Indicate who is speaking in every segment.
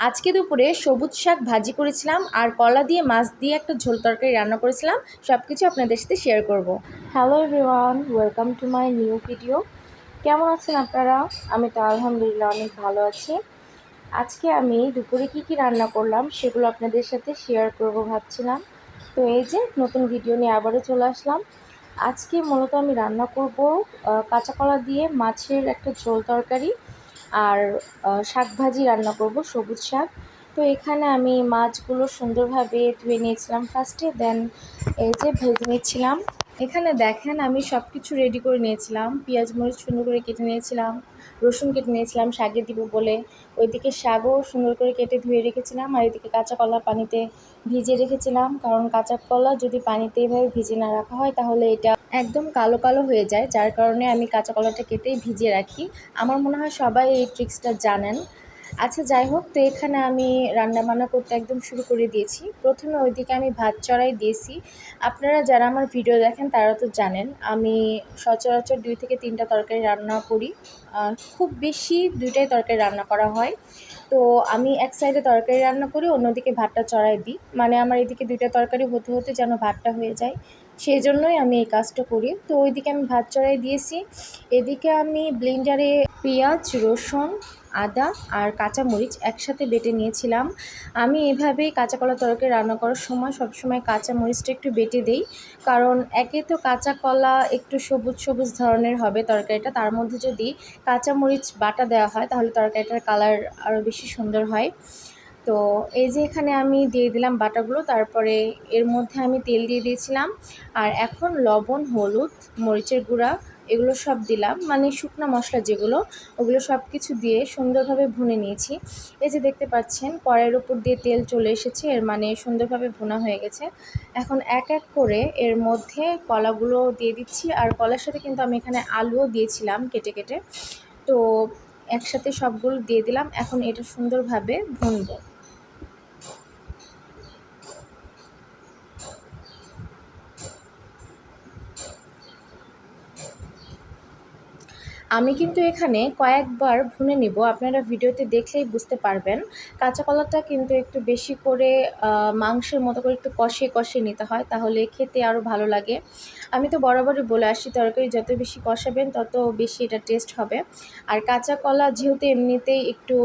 Speaker 1: আজকে দুপুরে সবুজ শাক ভাজি করেছিলাম আর কলা দিয়ে মাছ দিয়ে একটা ঝোল তরকারি রান্না করেছিলাম। সব কিছু আপনাদের সাথে শেয়ার করব। Hello everyone, welcome to my new video. কেমন আছেন আপনারা? আমি তো আলহামদুলিল্লাহ অনেক ভালো আছি। আজকে আমি দুপুরে কি রান্না করলাম সেগুলো আপনাদের সাথে শেয়ার করব ভাবছিলাম। তো এই যে নতুন ভিডিও নিয়ে আবারও চলে আসলাম। আজকে মূলত আমি রান্না করব কাঁচা কলা দিয়ে মাছের একটা ঝোল তরকারি আর শাক ভাজি রান্না করব, সবুজ শাক। তো এখানে আমি মাছগুলো সুন্দরভাবে ধুয়ে নিয়েছিলাম ফার্স্টে, দেন এই যে ভেজে নিচ্ছিলাম। এখানে দেখেন আমি সব কিছু রেডি করে নিয়েছিলাম। পেঁয়াজ মরিচ সুন্দর করে কেটে নিয়েছিলাম, রসুন কেটে নিয়েছিলাম শাকে দিব বলে। ওইদিকে শাকও সুন্দর করে কেটে ধুয়ে রেখেছিলাম, আর এদিকে কাঁচা কলা পানিতে ভিজিয়ে রেখেছিলাম, কারণ কাঁচা কলা যদি পানিতে এভাবে ভিজিয়ে না রাখা হয় তাহলে এটা একদম কালো কালো হয়ে যায়, যার কারণে আমি কাঁচা কলাটা কেটেই ভিজিয়ে রাখি। আমার মনে হয় সবাই এই ট্রিক্সটা জানেন। আচ্ছা যাই হোক, তো এখানে আমি রান্না বান্না করতে একদম শুরু করে দিয়েছি। প্রথমে ওইদিকে আমি ভাত চড়াই দিয়েছি। আপনারা যারা আমার ভিডিও দেখেন তারা তো জানেন আমি সচরাচর 2 থেকে 3টা তরকারি রান্না করি। খুব বেশি 2টাই তরকারি রান্না করা হয়। তো আমি এক সাইডে তরকারি রান্না করি, অন্যদিকে ভাতটা চড়াই দিই, মানে আমার এদিকে 2টা তরকারি হতে হতে যেন ভাতটা হয়ে যায়, সেই জন্যই আমি এই কাজটা করি। তো ওইদিকে আমি ভাত চড়াই দিয়েছি। এদিকে আমি ব্লেন্ডারে পেঁয়াজ, রসুন, আদা আর কাঁচামরিচ একসাথে বেটে নিয়েছিলাম। আমি এভাবেই কাঁচা কলা তরকারি রান্না করার সময় সবসময় কাঁচামরিচটা একটু বেটে দিই, কারণ একে তো কাঁচা কলা একটু সবুজ সবুজ ধরনের হবে তরকারিটা, তার মধ্যে যদি কাঁচামরিচ বাটা দেওয়া হয় তাহলে তরকারিটার কালার আরও বেশি সুন্দর হয়। তো এই যে এখানে আমি দিয়ে দিলাম বাটাগুলো, তারপরে এর মধ্যে আমি তেল দিয়ে দিয়েছিলাম, আর এখন লবণ, হলুদ, মরিচের গুঁড়া এগুলো সব দিলাম, মানে শুকনো মশলা যেগুলো, ওগুলো সব কিছু দিয়ে সুন্দরভাবে ভুনে নিয়েছি। এই যে দেখতে পাচ্ছেন কড়াইয়ের উপর দিয়ে তেল চলে এসেছে, এর মানে সুন্দরভাবে ভুনা হয়ে গেছে। এখন এক এক করে এর মধ্যে কলাগুলো দিয়ে দিচ্ছি, আর কলার সাথে কিন্তু আমি এখানে আলুও দিয়েছিলাম কেটে কেটে। তো একসাথে সবগুলো দিয়ে দিলাম, এখন এটা সুন্দরভাবে ভুনবো। আমি কিন্তু এখানে কয়েকবার ভুনে নিব, আপনারা ভিডিওতে দেখলেই বুঝতে পারবেন। কাঁচা কলাটা কিন্তু একটু বেশি করে মাংসের মতো করে একটু কষিয়ে কষিয়ে নিতে হয়, তাহলে খেতে আরও ভালো লাগে। আমি তো বরাবরই বলে আসছি তরকারি যত বেশি কষাবেন তত বেশি এটা টেস্ট হবে। আর কাঁচা কলা যেহেতু এমনিতেই একটু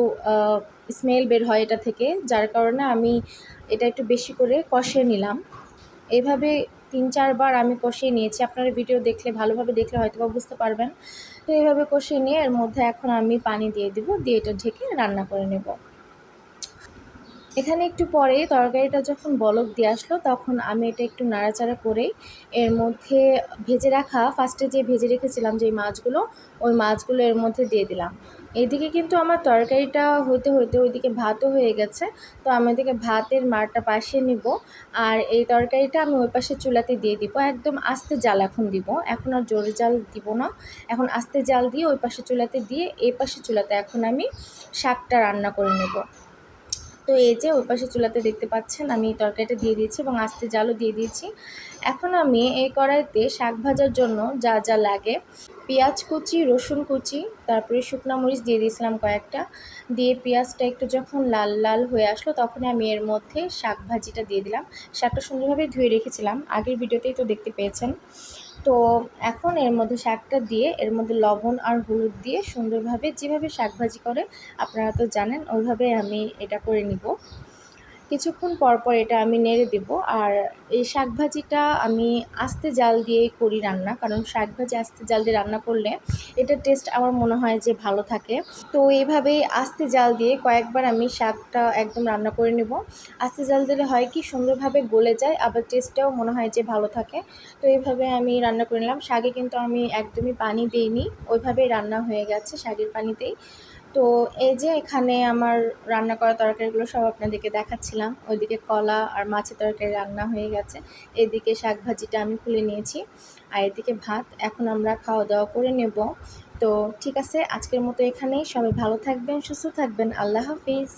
Speaker 1: স্মেল বের হয় এটা থেকে, যার কারণে আমি এটা একটু বেশি করে কষিয়ে নিলাম। এভাবে 3-4 বার আমি কষিয়ে নিয়েছি, আপনারা ভিডিও দেখলে ভালোভাবে দেখলে হয়তো বা বুঝতে পারবেন। তো এইভাবে কষিয়ে নিয়ে এর মধ্যে এখন আমি পানি দিয়ে দেবো, দিয়ে এটা ঢেকে রান্না করে নেব। এখানে একটু পরে তরকারিটা যখন বলক দিয়ে আসলো তখন আমি এটা একটু নাড়াচাড়া করে এর মধ্যে ভেজে রাখা, ফার্স্টে যে ভেজে রেখেছিলাম যেই মাছগুলো, ওই মাছগুলো এর মধ্যে দিয়ে দিলাম। এইদিকে কিন্তু আমার তরকারিটা হইতে হইতে ওইদিকে ভাতও হয়ে গেছে। তো আমি ওইদিকে ভাতের মারটা পাশে নিব, আর এই তরকারিটা আমি ওই পাশে চুলাতে দিয়ে দিব। একদম আস্তে জাল এখন দিব, এখন আর জোরে জাল দিব না। এখন আস্তে জাল দিয়ে ওই পাশে চুলাতে দিয়ে এই পাশে চুলাতে এখন আমি শাকটা রান্না করে নেব। তো এই যে ওই পাশে চুলাতে দেখতে পাচ্ছেন আমি তরকারিটা দিয়ে দিয়েছি এবং আস্তে জালও দিয়ে দিয়েছি। এখন আমি এই কড়াইতে শাক ভাজার জন্য যা যা লাগে, পেঁয়াজ কুচি, রসুন কুচি, তারপরে শুকনো মরিচ দিয়ে দিয়েছিলাম কয়েকটা, দিয়ে পেঁয়াজটা একটু যখন লাল লাল হয়ে আসলো তখন আমি এর মধ্যে শাক ভাজিটা দিয়ে দিলাম। শাকটা সুন্দরভাবে ধুয়ে রেখেছিলাম, আগের ভিডিওতেই তো দেখতে পেয়েছেন। তো এখন এর মধ্যে শাকটা দিয়ে এর মধ্যে লবণ আর হলুদ দিয়ে সুন্দরভাবে, যেভাবে শাক ভাজি করে আপনারা তো জানেন, ওইভাবে আমি এটা করে নিব। কিছুক্ষণ পর পর এটা আমি নেড়ে দেব। আর এই শাকভাজিটা আমি আস্তে জাল দিয়েই করি রান্না, কারণ শাকভাজি আস্তে জাল দিয়ে রান্না করলে এটার টেস্ট আমার মনে হয় যে ভালো থাকে। তো এইভাবেই আস্তে জাল দিয়ে কয়েকবার আমি শাকটা একদম রান্না করে নেব। আস্তে জাল দিলে হয় কি সুন্দরভাবে গলে যায়, আবার টেস্টটাও মনে হয় যে ভালো থাকে। তো এইভাবে আমি রান্না করে নিলাম। শাকে কিন্তু আমি একদমই পানি দিইনি, ওইভাবেই রান্না হয়ে গেছে শাকের পানিতেই। তো এই যে এখানে আমার রান্না করা তরকারিগুলো সব আপনাদেরকে দেখাচ্ছিলাম। ওইদিকে কলা আর মাছের তরকারি রান্না হয়ে গেছে, এদিকে শাক ভাজিটা আমি খুলে নিয়েছি, আর এদিকে ভাত। এখন আমরা খাওয়া দাওয়া করে নেব। তো ঠিক আছে, আজকের মতো এখানেই। সবাই ভালো থাকবেন, সুস্থ থাকবেন। আল্লাহ হাফিজ।